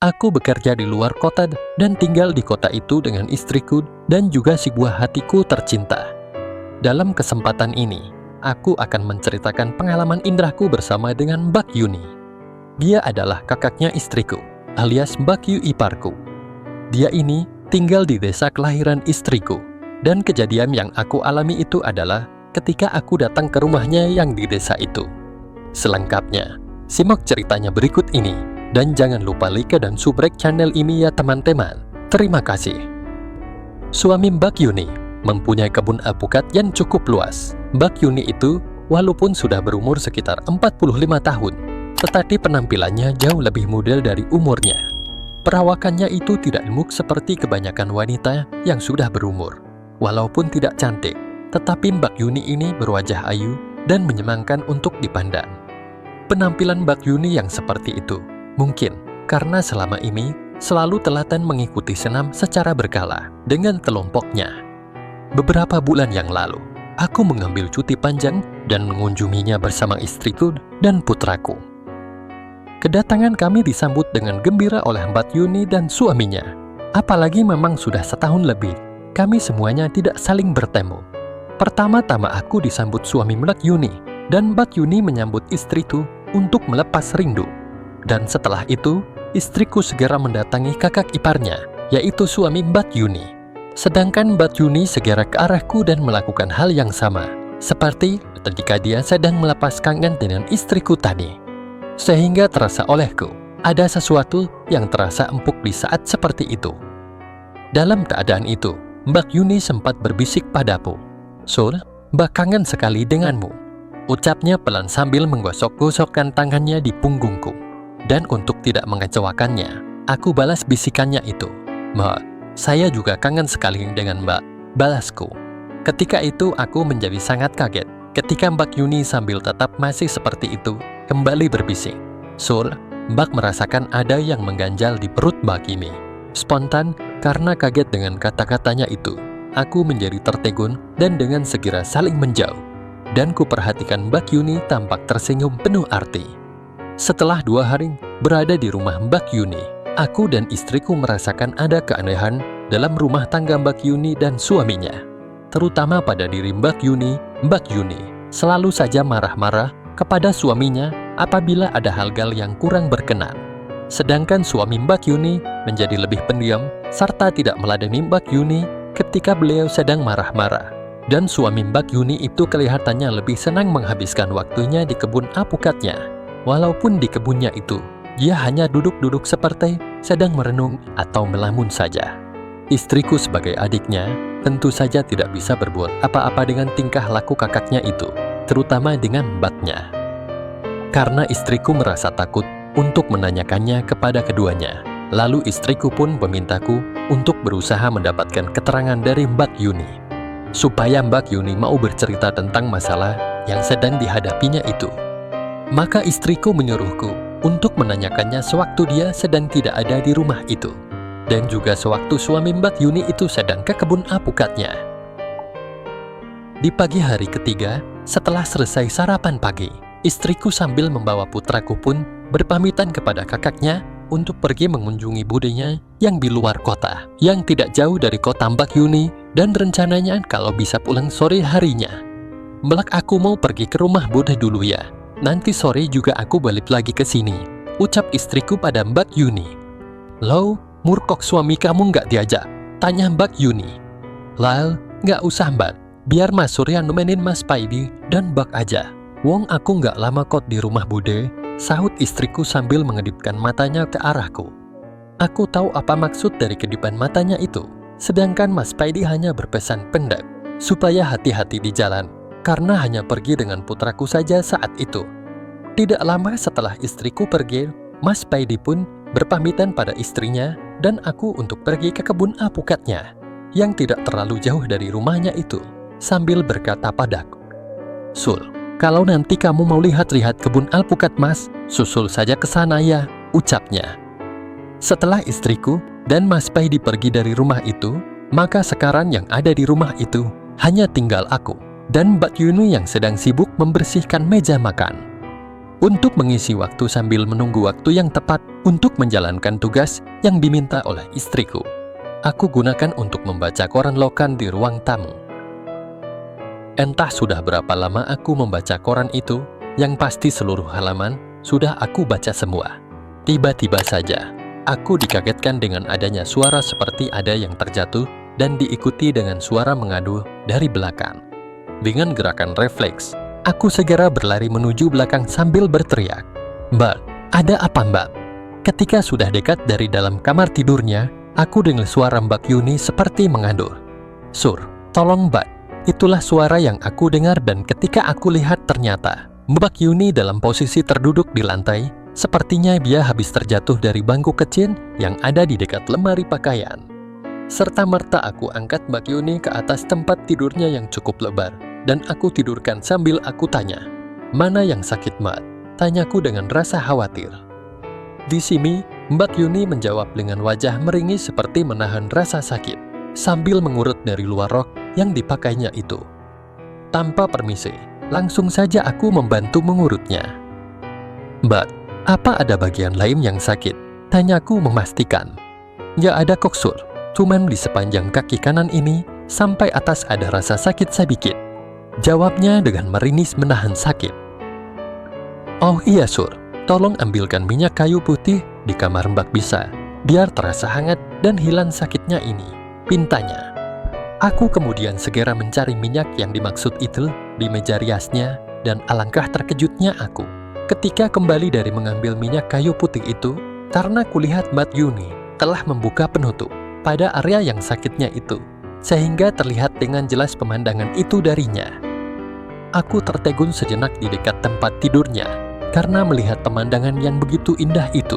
Aku bekerja di luar kota dan tinggal di kota itu dengan istriku dan juga si buah hatiku tercinta. Dalam kesempatan ini, aku akan menceritakan pengalaman indahku bersama dengan Mbak Yuni. Dia adalah kakaknya istriku, alias Mbak Yu iparku. Dia ini tinggal di desa kelahiran istriku, dan kejadian yang aku alami itu adalah ketika aku datang ke rumahnya yang di desa itu. Selengkapnya, simak ceritanya berikut ini, dan jangan lupa like dan subscribe channel ini ya teman-teman. Terima kasih. Suami Mbak Yuni mempunyai kebun alpukat yang cukup luas. Mbak Yuni itu walaupun sudah berumur sekitar 45 tahun, tetapi penampilannya jauh lebih muda dari umurnya. Perawakannya itu tidak gemuk seperti kebanyakan wanita yang sudah berumur. Walaupun tidak cantik, tetapi Mbak Yuni ini berwajah ayu dan menyenangkan untuk dipandang. Penampilan Mbak Yuni yang seperti itu mungkin karena selama ini selalu telaten mengikuti senam secara berkala dengan kelompoknya. Beberapa bulan yang lalu, aku mengambil cuti panjang dan mengunjunginya bersama istriku dan putraku. Kedatangan kami disambut dengan gembira oleh Mbak Yuni dan suaminya. Apalagi memang sudah setahun lebih, kami semuanya tidak saling bertemu. Pertama-tama aku disambut suami Mbak Yuni, dan Mbak Yuni menyambut istriku untuk melepas rindu. Dan setelah itu, istriku segera mendatangi kakak iparnya, yaitu suami Mbak Yuni. Sedangkan Mbak Yuni segera ke arahku dan melakukan hal yang sama, seperti ketika dia sedang melepas kangen dengan istriku tadi. Sehingga terasa olehku, ada sesuatu yang terasa empuk di saat seperti itu. Dalam keadaan itu, Mbak Yuni sempat berbisik padaku, "Sul, Mbak kangen sekali denganmu," ucapnya pelan sambil menggosok-gosokkan tangannya di punggungku. Dan untuk tidak mengecewakannya, aku balas bisikannya itu, "Mbak, saya juga kangen sekali dengan Mbak," balasku. Ketika itu aku menjadi sangat kaget ketika Mbak Yuni sambil tetap masih seperti itu kembali berbisik, "Sul, Mbak merasakan ada yang mengganjal di perut Mbak ini." Spontan karena kaget dengan kata-katanya itu, aku menjadi tertegun dan dengan segera saling menjauh. Dan kuperhatikan Mbak Yuni tampak tersenyum penuh arti. Setelah 2 hari berada di rumah Mbak Yuni, aku dan istriku merasakan ada keanehan dalam rumah tangga Mbak Yuni dan suaminya. Terutama pada diri Mbak Yuni. Mbak Yuni selalu saja marah-marah kepada suaminya apabila ada hal-hal yang kurang berkenan. Sedangkan suami Mbak Yuni menjadi lebih pendiam serta tidak meladeni Mbak Yuni ketika beliau sedang marah-marah. Dan suami Mbak Yuni itu kelihatannya lebih senang menghabiskan waktunya di kebun alpukatnya. Walaupun di kebunnya itu, dia hanya duduk-duduk seperti sedang merenung atau melamun saja. Istriku sebagai adiknya tentu saja tidak bisa berbuat apa-apa dengan tingkah laku kakaknya itu, terutama dengan mbaknya. Karena istriku merasa takut untuk menanyakannya kepada keduanya. Lalu istriku pun memintaku untuk berusaha mendapatkan keterangan dari Mbak Yuni, supaya Mbak Yuni mau bercerita tentang masalah yang sedang dihadapinya itu. Maka istriku menyuruhku untuk menanyakannya sewaktu dia sedang tidak ada di rumah itu, dan juga sewaktu suami Mbak Yuni itu sedang ke kebun alpukatnya. Di pagi hari ketiga, setelah selesai sarapan pagi, istriku sambil membawa putraku pun berpamitan kepada kakaknya untuk pergi mengunjungi budenya yang di luar kota, yang tidak jauh dari kota Mbak Yuni, dan rencananya kalau bisa pulang sore harinya. "Mbak, aku mau pergi ke rumah bude dulu ya. Nanti sore juga aku balik lagi ke sini," ucap istriku pada Mbak Yuni. "Loh, murkok suami kamu nggak diajak?" tanya Mbak Yuni. "Lal, nggak usah Mbak, biar Mas Surya nemenin Mas Paidi dan Mbak aja. Wong aku nggak lama kok di rumah bude," sahut istriku sambil mengedipkan matanya ke arahku. Aku tahu apa maksud dari kedipan matanya itu, sedangkan Mas Paidi hanya berpesan pendek supaya hati-hati di jalan, karena hanya pergi dengan putraku saja saat itu. Tidak lama setelah istriku pergi, Mas Paidi pun berpamitan pada istrinya dan aku untuk pergi ke kebun alpukatnya, yang tidak terlalu jauh dari rumahnya itu, sambil berkata padaku, "Sul, kalau nanti kamu mau lihat-lihat kebun alpukat Mas, susul saja ke sana ya," ucapnya. Setelah istriku dan Mas Paidi pergi dari rumah itu, maka sekarang yang ada di rumah itu hanya tinggal aku dan Mbak Yuni yang sedang sibuk membersihkan meja makan. untuk mengisi waktu sambil menunggu waktu yang tepat untuk menjalankan tugas yang diminta oleh istriku. Aku gunakan untuk membaca koran lokan di ruang tamu. Entah sudah berapa lama aku membaca koran itu, yang pasti seluruh halaman sudah aku baca semua. Tiba-tiba saja, aku dikagetkan dengan adanya suara seperti ada yang terjatuh dan diikuti dengan suara mengadu dari belakang. Dengan gerakan refleks, aku segera berlari menuju belakang sambil berteriak, "Mbak, ada apa Mbak?" Ketika sudah dekat dari dalam kamar tidurnya, aku dengar suara Mbak Yuni seperti mengadur. "Sur, tolong Mbak." Itulah suara yang aku dengar dan ketika aku lihat ternyata Mbak Yuni dalam posisi terduduk di lantai, sepertinya dia habis terjatuh dari bangku kecil yang ada di dekat lemari pakaian. Serta-merta aku angkat Mbak Yuni ke atas tempat tidurnya yang cukup lebar, dan aku tidurkan sambil aku tanya, "Mana yang sakit Mbak?" Tanyaku dengan rasa khawatir. Di sini, Mbak Yuni menjawab dengan wajah meringis seperti menahan rasa sakit, sambil mengurut dari luar rok yang dipakainya itu. Tanpa permisi, langsung saja aku membantu mengurutnya. "Mbak, apa ada bagian lain yang sakit?" Tanyaku memastikan. "Nggak ada kok Sur, cuman di sepanjang kaki kanan ini sampai atas ada rasa sakit sedikit," jawabnya dengan meringis menahan sakit. "Oh iya Sur, tolong ambilkan minyak kayu putih di kamar Mbak bisa, biar terasa hangat dan hilang sakitnya ini," pintanya. Aku kemudian segera mencari minyak yang dimaksud itu di meja riasnya, dan alangkah terkejutnya aku ketika kembali dari mengambil minyak kayu putih itu, karena kulihat Mbak Yuni telah membuka penutup pada area yang sakitnya itu, sehingga terlihat dengan jelas pemandangan itu darinya. Aku tertegun sejenak di dekat tempat tidurnya, karena melihat pemandangan yang begitu indah itu.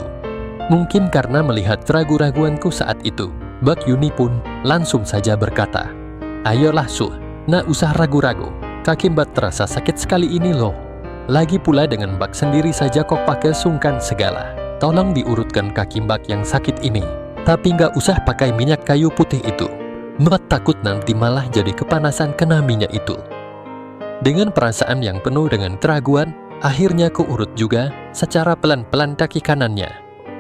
Mungkin karena melihat keraguan-raguanku saat itu, Mbak Yuni pun langsung saja berkata, "Ayolah Su, nak usah ragu-ragu, kaki Mbak terasa sakit sekali ini loh. Lagi pula dengan Mbak sendiri saja kok pakai sungkan segala. Tolong diurutkan kaki Mbak yang sakit ini, tapi nggak usah pakai minyak kayu putih itu. Mbak takut nanti malah jadi kepanasan kena minyak itu." Dengan perasaan yang penuh dengan keraguan, akhirnya ku urut juga secara pelan-pelan kaki kanannya,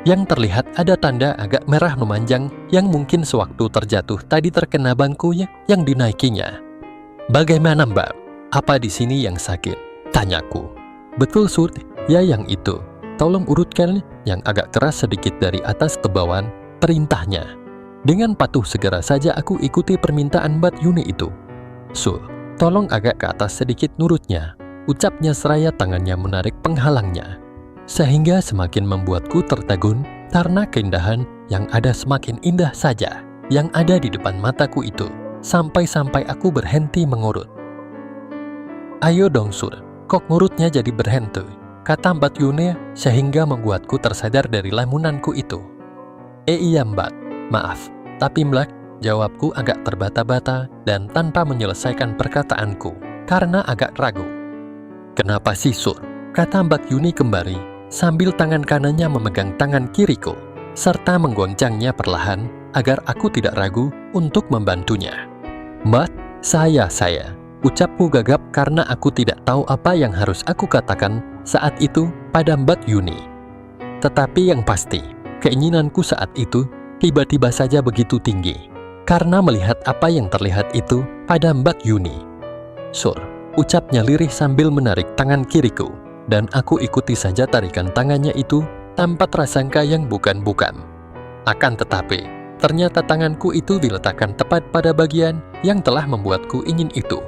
yang terlihat ada tanda agak merah memanjang yang mungkin sewaktu terjatuh tadi terkena bangkunya yang dinaikinya. "Bagaimana Mbak? Apa di sini yang sakit?" tanyaku. "Betul Sur, ya yang itu. Tolong urutkan yang agak keras sedikit dari atas ke bawah," perintahnya. Dengan patuh segera saja aku ikuti permintaan Mbak Yuni itu. "Sur, tolong agak ke atas sedikit nurutnya," ucapnya seraya tangannya menarik penghalangnya. Sehingga semakin membuatku tertegun karena keindahan yang ada semakin indah saja yang ada di depan mataku itu, sampai-sampai aku berhenti mengurut. "Ayo dong Sur, kok ngurutnya jadi berhenti?" kata Mbak Yuni sehingga membuatku tersadar dari lamunanku itu. Iya Mbak, maaf, tapi Mbak," jawabku agak terbata-bata dan tanpa menyelesaikan perkataanku karena agak ragu. "Kenapa sih Sur?" kata Mbak Yuni kembali, sambil tangan kanannya memegang tangan kiriku, serta menggoncangnya perlahan agar aku tidak ragu untuk membantunya. "Mbak, saya," ucapku gagap karena aku tidak tahu apa yang harus aku katakan saat itu pada Mbak Yuni. Tetapi yang pasti, keinginanku saat itu tiba-tiba saja begitu tinggi, karena melihat apa yang terlihat itu pada Mbak Yuni. "Sur," ucapnya lirih sambil menarik tangan kiriku, dan aku ikuti saja tarikan tangannya itu tanpa prasangka yang bukan-bukan. Akan tetapi, ternyata tanganku itu diletakkan tepat pada bagian yang telah membuatku ingin itu.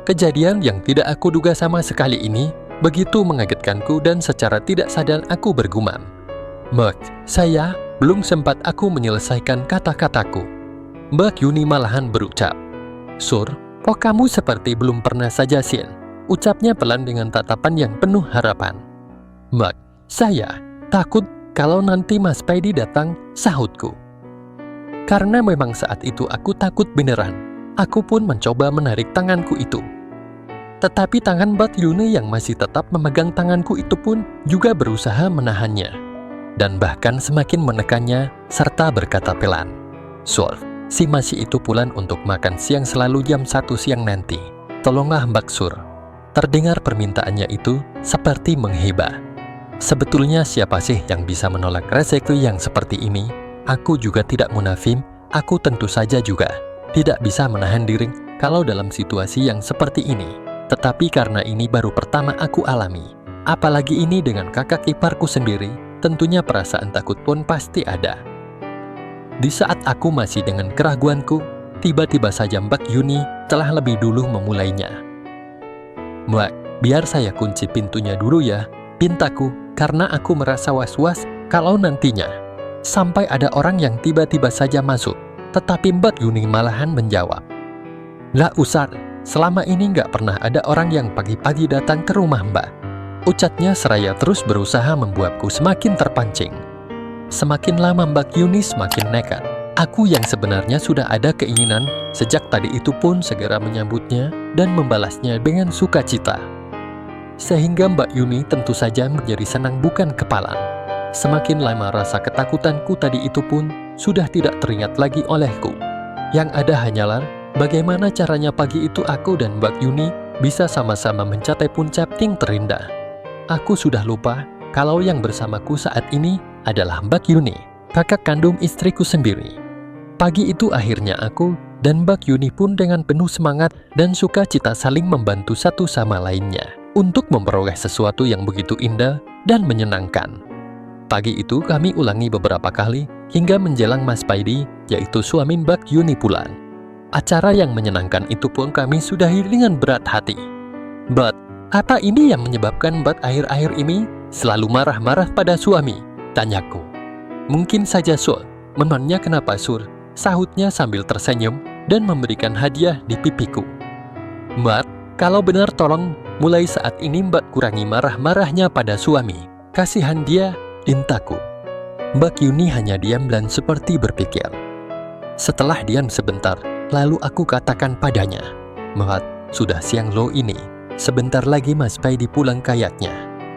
Kejadian yang tidak aku duga sama sekali ini begitu mengagetkanku dan secara tidak sadar aku bergumam, "Mbak, saya..." Belum sempat aku menyelesaikan kata-kataku, Mbak Yuni malahan berucap, "Sur, kok kamu seperti belum pernah saja Sin?" ucapnya pelan dengan tatapan yang penuh harapan. "Mbak, saya takut kalau nanti Mas Paidi datang," sahutku. Karena memang saat itu aku takut beneran, aku pun mencoba menarik tanganku itu. Tetapi tangan Mbak Yuni yang masih tetap memegang tanganku itu pun juga berusaha menahannya, dan bahkan semakin menekannya serta berkata pelan, "Sur, si masih itu pulang untuk makan siang selalu jam 1 siang nanti. Tolonglah Mbak Sur." Terdengar permintaannya itu seperti menghibah. Sebetulnya siapa sih yang bisa menolak rezeki yang seperti ini? Aku juga tidak munafik, aku tentu saja juga tidak bisa menahan diri kalau dalam situasi yang seperti ini. Tetapi karena ini baru pertama aku alami, apalagi ini dengan kakak iparku sendiri, tentunya perasaan takut pun pasti ada. Di saat aku masih dengan keraguanku, tiba-tiba saja Mbak Yuni telah lebih dulu memulainya. "Mbak, biar saya kunci pintunya dulu ya," pintaku, karena aku merasa was-was kalau nantinya sampai ada orang yang tiba-tiba saja masuk. Tetapi Mbak Yuni malahan menjawab, "Lah usah, selama ini nggak pernah ada orang yang pagi-pagi datang ke rumah Mbak," ucapnya seraya terus berusaha membuatku semakin terpancing. Semakin lama Mbak Yuni semakin nekat. Aku yang sebenarnya sudah ada keinginan sejak tadi itu pun segera menyambutnya dan membalasnya dengan sukacita. Sehingga Mbak Yuni tentu saja menjadi senang bukan kepalang. Semakin lama rasa ketakutanku tadi itu pun sudah tidak teringat lagi olehku. Yang ada hanyalah bagaimana caranya pagi itu aku dan Mbak Yuni bisa sama-sama mencapai puncak ting terindah. Aku sudah lupa kalau yang bersamaku saat ini adalah Mbak Yuni, kakak kandung istriku sendiri. Pagi itu akhirnya aku dan Mbak Yuni pun dengan penuh semangat dan sukacita saling membantu satu sama lainnya untuk memperoleh sesuatu yang begitu indah dan menyenangkan. Pagi itu kami ulangi beberapa kali hingga menjelang Mas Paidi, yaitu suami Mbak Yuni pulang. Acara yang menyenangkan itu pun kami sudahi dengan berat hati. "Mbak, apa ini yang menyebabkan Mbak akhir-akhir ini selalu marah-marah pada suami?" tanyaku. "Mungkin saja Sur, memangnya kenapa Sur?" sahutnya sambil tersenyum dan memberikan hadiah di pipiku. "Mbak, kalau benar tolong mulai saat ini Mbak kurangi marah-marahnya pada suami. Kasihan dia," pintaku. Mbak Yuni hanya diam dan seperti berpikir. Setelah diam sebentar, lalu aku katakan padanya, "Mbak, sudah siang lo ini. Sebentar lagi Mas Paidi pulang kayaknya,"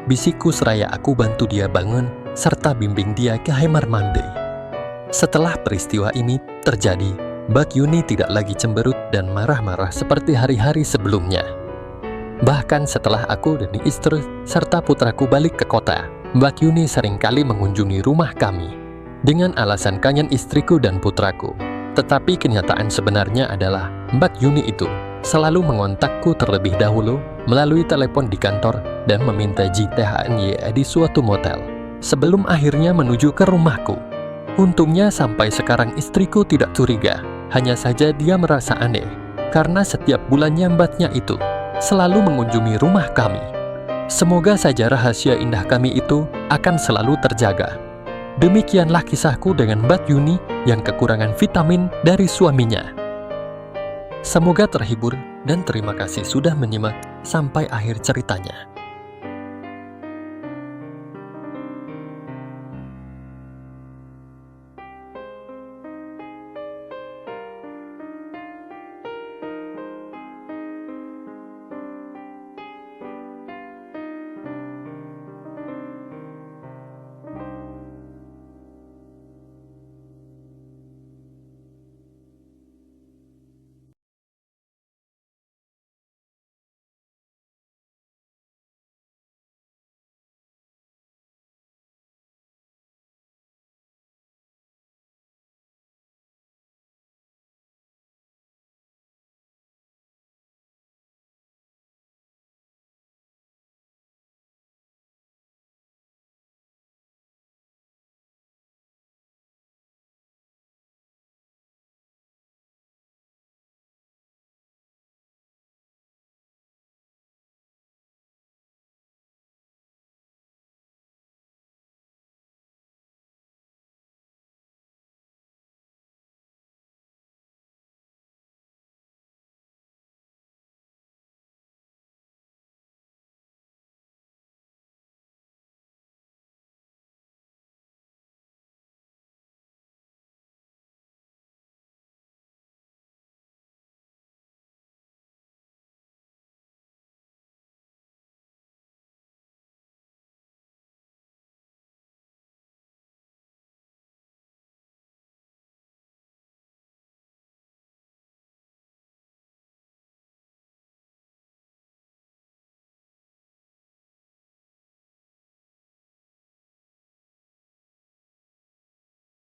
bisikku seraya aku bantu dia bangun serta bimbing dia ke kamar mandi. Setelah peristiwa ini terjadi, Mbak Yuni tidak lagi cemberut dan marah-marah seperti hari-hari sebelumnya. Bahkan setelah aku dan istri serta putraku balik ke kota, Mbak Yuni seringkali mengunjungi rumah kami dengan alasan kangen istriku dan putraku. Tetapi kenyataan sebenarnya adalah Mbak Yuni itu selalu mengontakku terlebih dahulu melalui telepon di kantor dan meminta JTHNY di suatu motel sebelum akhirnya menuju ke rumahku. Untungnya sampai sekarang istriku tidak curiga, hanya saja dia merasa aneh karena setiap bulannya mbaknya itu selalu mengunjungi rumah kami. Semoga saja rahasia indah kami itu akan selalu terjaga. Demikianlah kisahku dengan Mbak Yuni yang kekurangan vitamin dari suaminya. Semoga terhibur dan terima kasih sudah menyimak sampai akhir ceritanya.